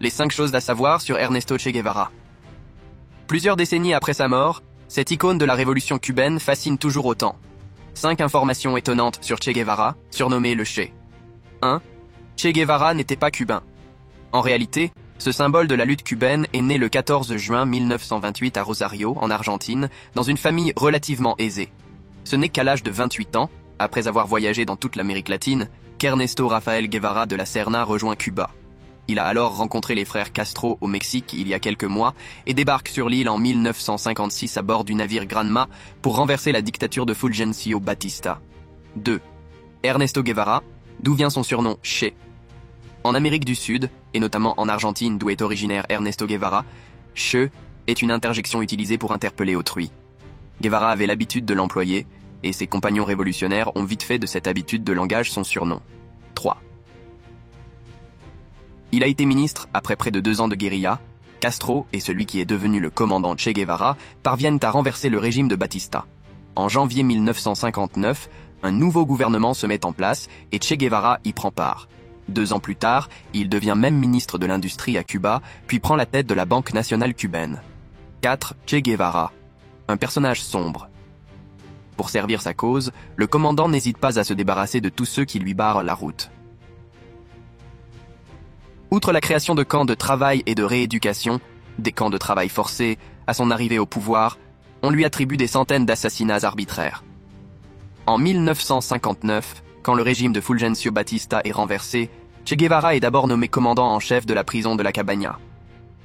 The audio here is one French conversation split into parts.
Les 5 choses à savoir sur Ernesto Che Guevara. Plusieurs décennies après sa mort, cette icône de la révolution cubaine fascine toujours autant. 5 informations étonnantes sur Che Guevara, surnommé le Che. 1. Che Guevara n'était pas cubain. En réalité, ce symbole de la lutte cubaine est né le 14 juin 1928 à Rosario, en Argentine, dans une famille relativement aisée. Ce n'est qu'à l'âge de 28 ans, après avoir voyagé dans toute l'Amérique latine, qu'Ernesto Rafael Guevara de la Serna rejoint Cuba. Il a alors rencontré les frères Castro au Mexique il y a quelques mois et débarque sur l'île en 1956 à bord du navire Granma pour renverser la dictature de Fulgencio Batista. 2. Ernesto Guevara, d'où vient son surnom Che. En Amérique du Sud, et notamment en Argentine d'où est originaire Ernesto Guevara, Che est une interjection utilisée pour interpeller autrui. Guevara avait l'habitude de l'employer, et ses compagnons révolutionnaires ont vite fait de cette habitude de langage son surnom. 3. Il a été ministre après près de 2 ans de guérilla. Castro et celui qui est devenu le commandant Che Guevara parviennent à renverser le régime de Batista. En janvier 1959, un nouveau gouvernement se met en place et Che Guevara y prend part. 2 ans plus tard, il devient même ministre de l'Industrie à Cuba, puis prend la tête de la Banque nationale cubaine. 4. Che Guevara, un personnage sombre. Pour servir sa cause, le commandant n'hésite pas à se débarrasser de tous ceux qui lui barrent la route. Outre la création de camps de travail et de rééducation, des camps de travail forcés, à son arrivée au pouvoir, on lui attribue des centaines d'assassinats arbitraires. En 1959, quand le régime de Fulgencio Batista est renversé, Che Guevara est d'abord nommé commandant en chef de la prison de la Cabaña.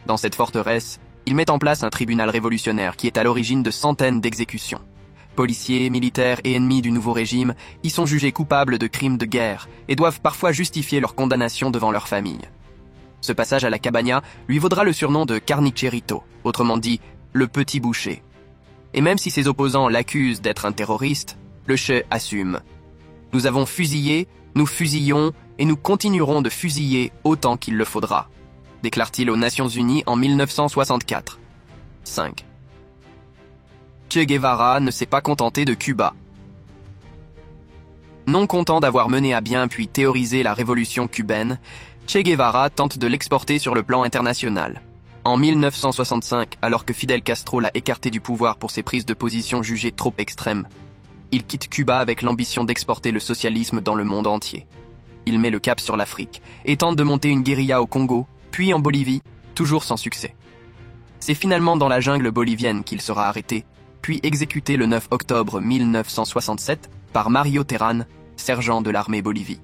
Dans cette forteresse, il met en place un tribunal révolutionnaire qui est à l'origine de centaines d'exécutions. Policiers, militaires et ennemis du nouveau régime y sont jugés coupables de crimes de guerre et doivent parfois justifier leur condamnation devant leur famille. Ce passage à la Cabaña lui vaudra le surnom de Carnicerito, autrement dit, le petit boucher. Et même si ses opposants l'accusent d'être un terroriste, le Che assume. Nous avons fusillé, nous fusillons et nous continuerons de fusiller autant qu'il le faudra, déclare-t-il aux Nations Unies en 1964. 5. Che Guevara ne s'est pas contenté de Cuba. Non content d'avoir mené à bien puis théorisé la révolution cubaine, Che Guevara tente de l'exporter sur le plan international. En 1965, alors que Fidel Castro l'a écarté du pouvoir pour ses prises de position jugées trop extrêmes, il quitte Cuba avec l'ambition d'exporter le socialisme dans le monde entier. Il met le cap sur l'Afrique et tente de monter une guérilla au Congo, puis en Bolivie, toujours sans succès. C'est finalement dans la jungle bolivienne qu'il sera arrêté, puis exécuté le 9 octobre 1967 par Mario Terán, sergent de l'armée Bolivie.